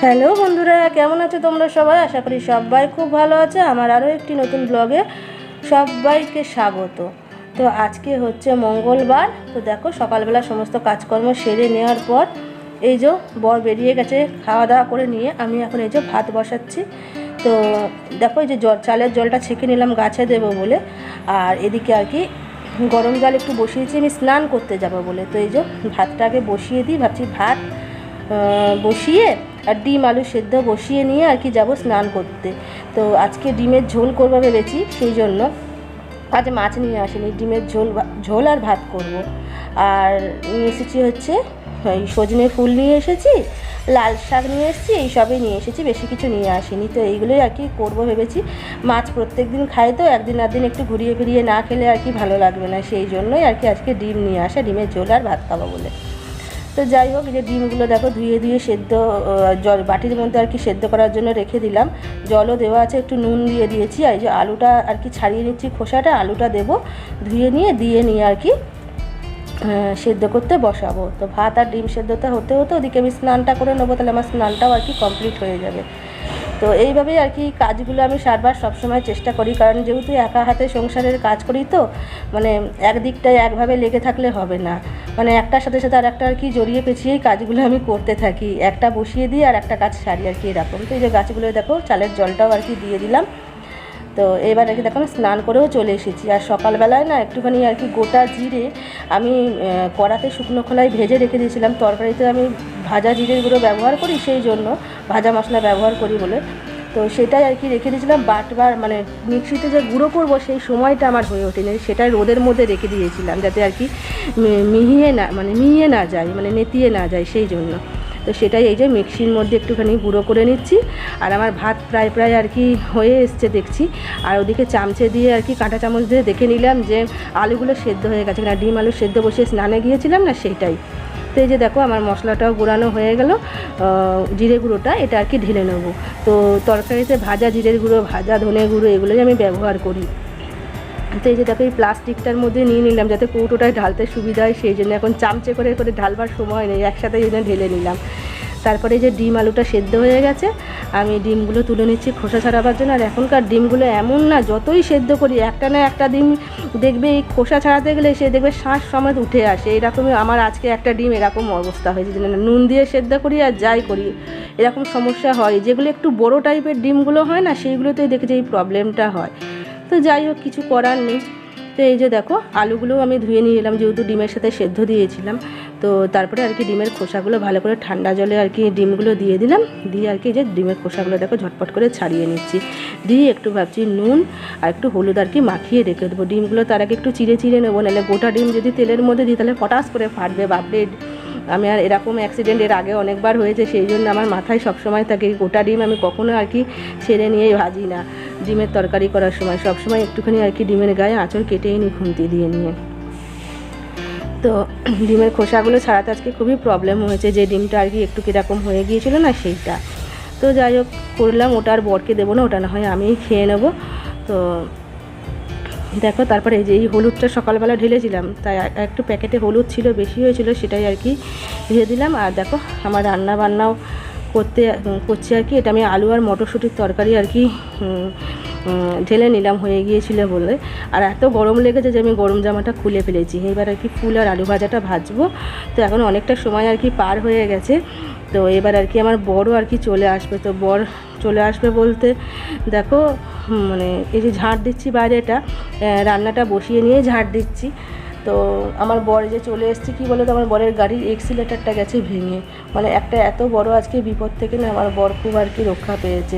Hello বন্ধুরা, কেমন আছো তোমরা সবাই? আশা করি সবাই খুব ভালো আছে। আমার আরও একটি নতুন ব্লগে সবাইকে স্বাগত। তো আজকে হচ্ছে মঙ্গলবার। তো দেখো, সকালবেলা সমস্ত কাজকর্ম সেরে নেওয়ার পর এই যে বর বেরিয়ে গেছে খাওয়া দাওয়া করে নিয়ে, আমি এখন এই যে ভাত বসাচ্ছি। তো দেখো, এই যে চালের জলটা ছেঁকে নিলাম গাছে দেবো বলে, আর এদিকে আর কি গরম জল একটু বসিয়েছি আমি স্নান করতে যাব বলে। তো এই যে ভাতটাকে বসিয়ে দিই, ভাবছি ভাত বসিয়ে আর ডিম আলু সেদ্ধ বসিয়ে নিয়ে আর কি যাব স্নান করতে। তো আজকে ডিমের ঝোল করবো ভেবেছি, সেই জন্য আজ মাছ নিয়ে আসিনি, ডিমের ঝোল আর ভাত করব। আর নিয়ে এসেছি হচ্ছে এই সজনে ফুল নিয়ে এসেছি, লাল শাক নিয়ে এসেছি, এই সবই নিয়ে এসেছি, বেশি কিছু নিয়ে আসিনি। তো এইগুলোই আর কি করবো ভেবেছি। মাছ প্রত্যেক দিন খাই, তো একদিন আধদিন একটু ঘুরিয়ে ফিরিয়ে না খেলে আর কি ভালো লাগবে না, সেই জন্যই আর কি আজকে ডিম নিয়ে আসা, ডিমের ঝোল আর ভাত খাবো বলে। তো যাই হোক, যে ডিমগুলো দেখো ধুয়ে সেদ্ধ জল বাটির মধ্যে আর কি সেদ্ধ করার জন্য রেখে দিলাম, জলও দেওয়া আছে, একটু নুন দিয়ে দিয়েছি। আর এই যে আলুটা আর কি ছাড়িয়ে নিচ্ছি খোসাটা, আলুটা দেবো ধুয়ে নিয়ে আর কি সেদ্ধ করতে বসাবো। তো ভাত আর ডিম সেদ্ধটা হতে হতে ওদিকে আমি স্নানটা করে নেবো, তাহলে আমার স্নানটাও আর কি কমপ্লিট হয়ে যাবে। তো এইভাবেই আর কি কাজগুলো আমি সারবার সবসময় চেষ্টা করি, কারণ যেহেতু একা হাতে সংসারের কাজ করি, তো মানে একদিকটায় একভাবে লেগে থাকলে হবে না, মানে একটার সাথে সাথে আর একটা আর কি জড়িয়ে পেঁচিয়েই কাজগুলো আমি করতে থাকি, একটা বসিয়ে দিই আর একটা কাজ সারি আর কি এরকম। তো এই যে গাছগুলো দেখো, চালের জলটাও আর কি দিয়ে দিলাম। তো এবার আর কি দেখো স্নান করেও চলে এসেছি। আর সকালবেলায় না একটুখানি আর কি গোটা জিরে আমি কড়াতে শুকনো খোলায় ভেজে রেখে দিয়েছিলাম, তরকারিতে আমি ভাজা জিরের গুঁড়ো ব্যবহার করি, সেই জন্য ভাজা মশলা ব্যবহার করি বলে। তো সেটাই আর কি রেখে দিয়েছিলাম, বাটবার মানে মিক্সিতে যে গুঁড়ো করবো সেই সময়টা আমার হয়ে ওঠেনি, সেটাই রোদের মধ্যে রেখে দিয়েছিলাম যাতে আর কি মিহিয়ে না যায়, মানে নেতিয়ে না যায়, সেই জন্য। তো সেটাই এই যে মিক্সির মধ্যে একটুখানি গুঁড়ো করে নিচ্ছি। আর আমার ভাত প্রায় আর কি হয়ে এসছে দেখছি। আর ওদিকে চামচে দিয়ে আর কি কাঁটা চামচ দিয়ে দেখে নিলাম যে আলুগুলো সেদ্ধ হয়ে গেছে কিনা, ডিম আলু সেদ্ধ বসিয়ে স্নানে গিয়েছিলাম না, সেইটাই। তো এই যে দেখো আমার মশলাটাও গুঁড়ানো হয়ে গেল, জিরে গুঁড়োটা এটা আর কি ঢেলে নেবো। তো তরকারিতে ভাজা জিরের গুঁড়ো, ভাজা ধনে গুঁড়ো এগুলোই আমি ব্যবহার করি। তো এই যে দেখো এই প্লাস্টিকটার মধ্যে নিয়ে নিলাম যাতে কৌটোটায় ঢালতে সুবিধা হয়, সেই জন্য এখন চামচে করে ঢালবার সময় নেই, একসাথে এই জন্য ঢেলে নিলাম। তারপরে এই যে ডিম আলুটা সেদ্ধ হয়ে গেছে, আমি ডিমগুলো তুলে নিচ্ছি খোসা ছাড়াবার জন্য। আর এখনকার ডিমগুলো এমন না, যতই সেদ্ধ করি একটা না একটা ডিম দেখবে এই খোসা ছাড়াতে গেলে সে দেখবে শ্বাস সমেত উঠে আসে, এরকমই আমার আজকে একটা ডিম এরকম অবস্থা হয়েছে, যে নুন দিয়ে সেদ্ধ করি আর যাই করি এরকম সমস্যা হয়। যেগুলো একটু বড়ো টাইপের ডিমগুলো হয় না, সেইগুলোতেই দেখেছি এই প্রবলেমটা হয়। তো যাই হোক, কিছু করার নেই। তো এই যে দেখো আলুগুলোও আমি ধুয়ে নিয়ে এলাম, যেহেতু ডিমের সাথে সেদ্ধ দিয়েছিলাম। তো তারপরে আর কি ডিমের খোসাগুলো ভালো করে ঠান্ডা জলে আর কি ডিমগুলো দিয়ে দিলাম, দিয়ে আর কি যে ডিমের খোসাগুলো দেখো ঝটপট করে ছাড়িয়ে নিচ্ছি, দিয়ে একটু ভাবছি নুন আর একটু হলুদ আর কি মাখিয়ে রেখে দেবো। ডিমগুলো তার আগে একটু চিড়ে নেবো, নাহলে গোটা ডিম যদি তেলের মধ্যে দিই তাহলে পটাশ করে ফাটবে, বাপরে। আমি আর এরকম অ্যাক্সিডেন্ট এর আগে অনেকবার হয়েছে, সেই জন্য আমার মাথায় সবসময় থাকে গোটা ডিম আমি কখনো আর কি ছেড়ে নিয়ে ভাজি না। ডিমের তরকারি করার সময় সবসময় একটুখানি আর কি ডিমের গায়ে আঁচড় কেটেই নিই খুন্তি দিয়ে নিয়ে। তো ডিমের খোসাগুলো ছাড়াতে আজকে খুবই প্রবলেম হয়েছে, যে ডিমটা আর কি একটু কীরকম হয়ে গিয়েছিলো না, সেইটা। তো যাই হোক করলাম, ওটা আর বরকে দেবো না, ওটা না হয় আমিই খেয়ে নেবো। তো দেখো তারপরে এই যে এই হলুদটা সকালবেলা ঢেলেছিলাম, তাই একটু প্যাকেটে হলুদ ছিল, বেশি হয়েছিল, সেটাই আর কি দিয়ে দিলাম। আর দেখো আমার রান্না বান্নাও করছি আর কি, এটা আমি আলু আর মটরশুঁটির তরকারি আর কি ঢেলে নিলাম হয়ে গিয়েছিল বলে। আর এত গরম লেগেছে যে আমি গরম জামাটা খুলে ফেলেছি, এবার আর কি ফুল আর আলু ভাজাটা ভাজবো। তো এখন অনেকটা সময় আর কি পার হয়ে গেছে। তো এবার আর কি আমার বড়ও আর কি চলে আসবে। তো বর চলে আসবে বলতে দেখো মানে এই যে ঝাঁট দিচ্ছি বাইরেটা, রান্নাটা বসিয়ে নিয়ে ঝাঁট দিচ্ছি। তো আমার বর যে চলে এসেছে, কী বলো তো, আমার বরের গাড়ির এক্সিলেটারটা গেছে ভেঙে, মানে একটা এত বড় আজকে বিপদ থেকে না আমার বর খুব আর কি রক্ষা পেয়েছে,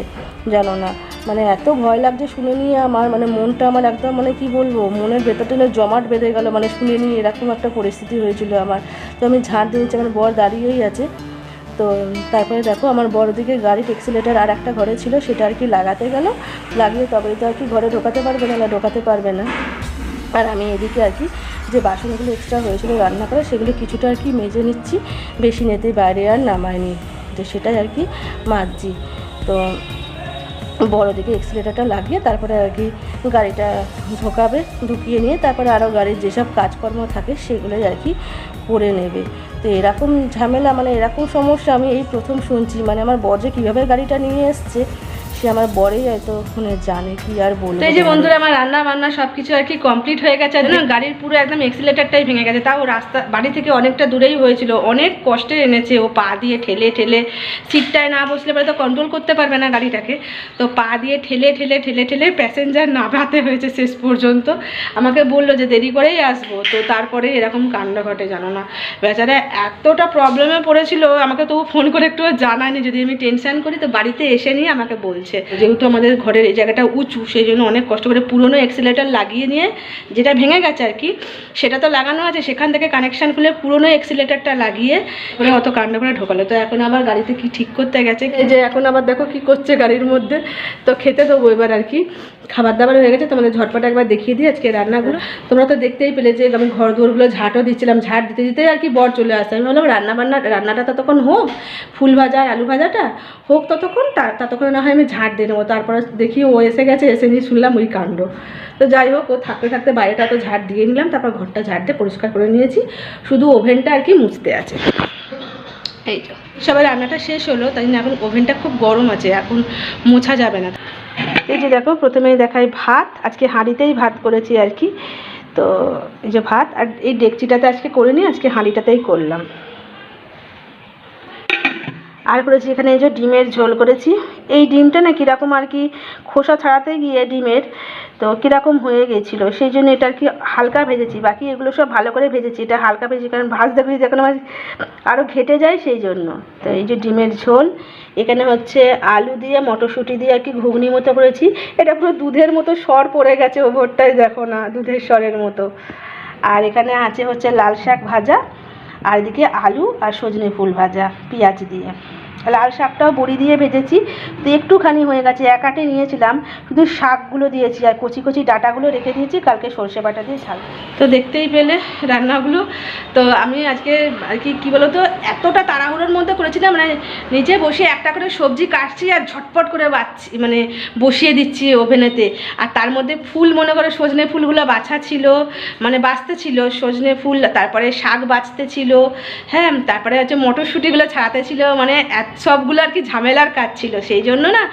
জানো না। মানে এত ভয় লাগছে শুনে নিয়ে আমার, মানে মনটা আমার একদম মানে কি বলবো, মনের ভেতরটা জমাট বেঁধে গেল, মানে শুনে নিয়ে এরকম একটা পরিস্থিতি হয়েছিল আমার। তো আমি ঝাঁট দিয়েছি, আমার বর দাঁড়িয়েই আছে। তো তারপরে দেখো আমার বড় দিকে গাড়ির এক্সিলেটার আর একটা ঘরে ছিল, সেটা আর কি লাগাতে গেল, লাগিয়ে তবেই তো আর কি ঘরে ঢোকাতে পারবে না, ঢোকাতে পারবে না। আর আমি এদিকে আর কি যে বাসনগুলো এক্সট্রা হয়েছিল রান্না করে, সেগুলো কিছুটা আর কি মেজে নিচ্ছি, বেশি নেতে বাইরে আর নামায়নি, তো সেটাই আর কি মাজছি। তো বড় দিকে এক্সিলেটারটা লাগিয়ে তারপরে আর কি গাড়িটা ঢুকিয়ে নিয়ে তারপরে আরও গাড়ির যেসব কাজকর্ম থাকে সেগুলোই আর কি করে নেবে। তো এরকম ঝামেলা মানে এরকম সমস্যা আমি এই প্রথম শুনছি। মানে আমার বর যে কীভাবে গাড়িটা নিয়ে এসছে সে আমার বরেই হয়তো ওখানে জানে, কি আর বলবো। এই যে বন্ধুরা আমার রান্না বান্না সব কিছু আর কি কমপ্লিট হয়ে গেছে। না গাড়ির পুরো একদম এক্সিলেটারটাই ভেঙে গেছে, তাও রাস্তা বাড়ি থেকে অনেকটা দূরেই হয়েছিল, অনেক কষ্টে এনেছে ও পা দিয়ে ঠেলে ঠেলে। সিটটায় না বসলে পরে তো কন্ট্রোল করতে পারবে না গাড়িটাকে, তো পা দিয়ে ঠেলে ঠেলে ঠেলে ঠেলে প্যাসেঞ্জার নামাতে হয়েছে শেষ পর্যন্ত। আমাকে বললো যে দেরি করেই আসবো, তো তারপরে এরকম কাণ্ড ঘটে জানো না। বেচারা এতটা প্রবলেমে পড়েছিল, আমাকে তবু ফোন করে একটু জানায়নি, যদি আমি টেনশন করি তো বাড়িতে এসে নিয়ে আমাকে বলছে। যেহেতু আমাদের ঘরের এই জায়গাটা উঁচু সেই জন্য অনেক কষ্ট করে পুরনো এক্সিলেটার লাগিয়ে নিয়ে, যেটা ভেঙে গেছে আর কি সেটা তো লাগানো আছে, সেখান থেকে কানেকশান খুলে পুরনো এক্সিলেটারটা লাগিয়ে ওরা অত কাণ্ড করে ঢোকালো। তো এখন আবার গাড়িতে কি ঠিক করতে গেছে, এই যে এখন আবার দেখো কি করছে গাড়ির মধ্যে। তো খেতে দেবো এবার আর কি, খাবার দাবার হয়ে গেছে। তোমাদের ঝটপট একবার দেখিয়ে দিই আজকে রান্নাগুলো। তোমরা তো দেখতেই পেলে যে আমি ঘর দুয়ারগুলো ঝাঁটও দিচ্ছিলাম, ঝাঁট দিতে দিতে আর কি বর চলে আসে। আমি ভাবলাম রান্নাটা ততক্ষণ হোক, ফুল ভাজা আর আলু ভাজাটা হোক ততক্ষণ, ততক্ষণ না হয় আমি ঝাঁট দিয়ে নেবো। তারপরে দেখি ও এসে গেছে, এসে নিয়ে শুনলাম ওই কাণ্ড। তো যাই হোক, ও থাকতে থাকতে বাইরেটা তো ঝাঁট দিয়ে নিলাম, তারপর ঘরটা ঝাঁট দিয়ে পরিষ্কার করে নিয়েছি, শুধু ওভেনটা আর কি মুছতে আছে। এই তো সবাই রান্নাটা শেষ হলো, তাই না এখন ওভেনটা খুব গরম আছে, এখন মোছা যাবে না। এই যে দেখো প্রথমেই দেখাই ভাত, আজকে হাঁড়িতেই ভাত করেছি আর কি। তো এই যে ভাত, আর এই ডেকচিটাতে আজকে করিনি, আজকে হাঁড়িটাতেই করলাম। আর করেছি এখানে এই যে ডিমের ঝোল করেছি। এই ডিমটা না কীরকম আর কি খোসা ছাড়াতে গিয়ে ডিমের তো কীরকম হয়ে গেছিলো, সেই জন্য এটা আর কি হালকা ভেজেছি, বাকি এগুলো সব ভালো করে ভেজেছি, এটা হালকা ভেজেছি কারণ ভাজতে ভেজে যখন আমার আরও ঘেটে যায় সেই জন্য। তো এই যে ডিমের ঝোল, এখানে হচ্ছে আলু দিয়ে মটরশুঁটি দিয়ে আর কি ঘুগনি মতো করেছি। এটা পুরো দুধের মতো সর পড়ে গেছে ওপরটায়, দেখো না দুধের সরের মতো। আর এখানে আছে হচ্ছে লাল শাক ভাজা, আর এদিকে আলু আর সজনে ফুল ভাজা পেঁয়াজ দিয়ে। লাল শাকটাও বড়ি দিয়ে ভেজেছি, তো একটুখানি হয়ে গেছে, এক আটে নিয়েছিলাম, শুধু শাকগুলো দিয়েছি আর কচি কচি ডাটাগুলো রেখে দিয়েছি, কালকে সর্ষে বাটা দিয়ে ঝাল। তো দেখতেই পেলে রান্নাগুলো। তো আমি আজকে আর কি কী বলো তো, এতটা তাড়াহুড়োর মধ্যে করেছিলাম, মানে নিচে বসে একটা করে সবজি কাটছি আর ঝটপট করে মানে বসিয়ে দিচ্ছি ওভেনেতে। আর তার মধ্যে ফুল মনে করে সজনে ফুলগুলো বাছা ছিল, মানে বাছতে ছিল সজনে ফুল, তারপরে শাক বাছতে ছিল, হ্যাঁ, তারপরে হচ্ছে মটরশুঁটিগুলো ছাড়াতে ছিল, মানে সবগুলো আর কি ঝামেলার কাজ ছিল। সেই জন্য না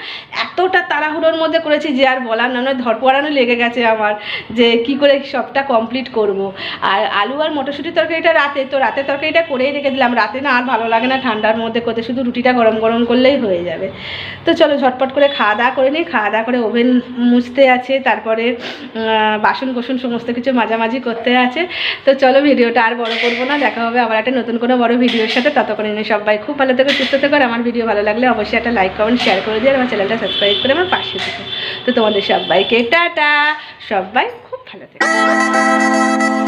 এতটা তাড়াহুড়োর মধ্যে করেছি যে আর বলার না, ধরপড়ানো লেগে গেছে আমার যে কি করে সবটা কমপ্লিট করব। আর আলু আর মটরশুঁটির তরকারিটা রাতে, তো রাতের তরকারিটা করেই রেখে দিলাম, রাতে না আর ভালো লাগে না ঠান্ডার মধ্যে করতে, শুধু রুটিটা গরম গরম করলেই হয়ে যাবে। তো চলো ঝটপট করে খাওয়া দাওয়া করে নিই, খাওয়া দাওয়া করে ওভেন মুছতে আছে, তারপরে বাসন কোসন সমস্ত কিছু মাঝামাঝি করতে আছে। তো চলো ভিডিওটা আর বড় করবো না, দেখা হবে আবার একটা নতুন কোনো বড় ভিডিওর সাথে। ততক্ষণে সবাই খুব ভালো থেকো, সুস্থ থেকো। আমার ভিডিও ভালো লাগলে অবশ্যই একটা লাইক কমেন্ট শেয়ার করে দিয়ে আমার চ্যানেলটা সাবস্ক্রাইব করে আমার পাশে থেকো। তো তোমাদের সবাইকে টাটা, সবাই খুব ভালো থেকো।